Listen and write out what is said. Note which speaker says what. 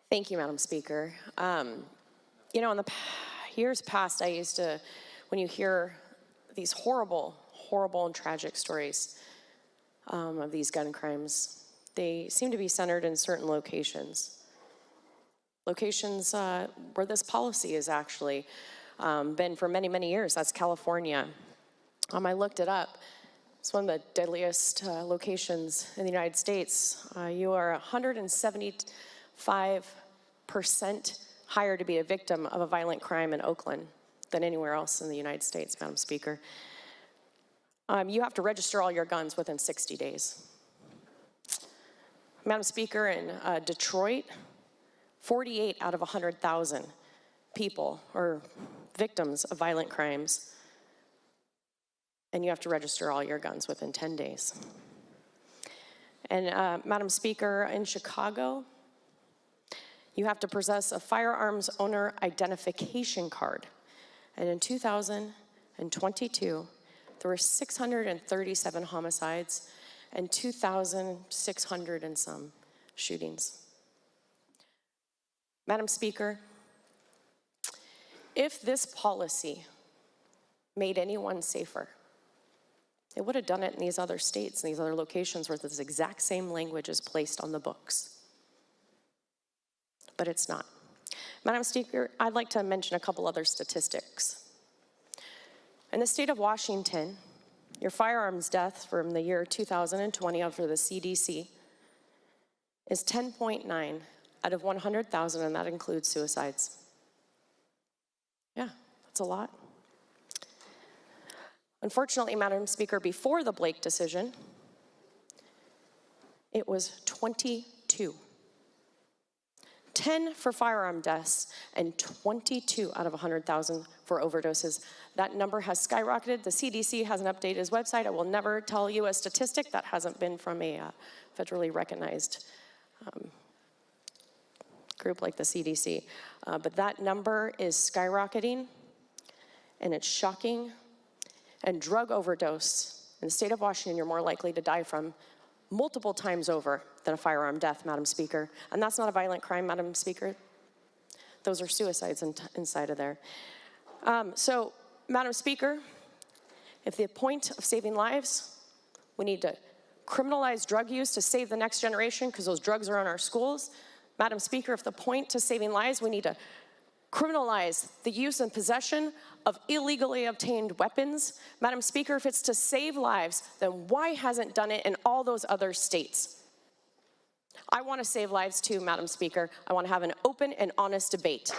Speaker 1: Thank you, Madam Speaker. You know, in the years past, I used to, when you hear these horrible, horrible and tragic stories of these gun crimes, they seem to be centered in certain locations. Locations where this policy has actually been for many, many years. That's California. I looked it up. It's one of the deadliest locations in the United States. You are 175% higher to be a victim of a violent crime in Oakland than anywhere else in the United States, Madam Speaker. You have to register all your guns within 60 days. Madam Speaker, in Detroit, 48 out of 100,000 people are victims of violent crimes, and you have to register all your guns within 10 days. And Madam Speaker, in Chicago, you have to possess a firearms owner identification card. And in 2022, there were 637 homicides and 2,600 and some shootings. Madam Speaker, if this policy made anyone safer, it would have done it in these other states, in these other locations where this exact same language is placed on the books. But it's not. Madam Speaker, I'd like to mention a couple other statistics. In the state of Washington, your firearms death from the year 2020 for the CDC is 10.9 out of 100,000, and that includes suicides. Yeah, that's a lot. Unfortunately, Madam Speaker, before the Blake decision, it was 22. 10 for firearm deaths and 22 out of 100,000 for overdoses. That number has skyrocketed. The CDC hasn't updated its website. I will never tell you a statistic that hasn't been from a federally recognized group like the CDC. But that number is skyrocketing, and it's shocking. And drug overdose, in the state of Washington, you're more likely to die from multiple times over than a firearm death, Madam Speaker. And that's not a violent crime, Madam Speaker. Those are suicides inside of there. So, Madam Speaker, if the point of saving lives, we need to criminalize drug use to save the next generation because those drugs are in our schools. Madam Speaker, if the point to saving lives, we need to criminalize the use and possession of illegally obtained weapons. Madam Speaker, if it's to save lives, then why hasn't done it in all those other states? I want to save lives too, Madam Speaker. I want to have an open and honest debate.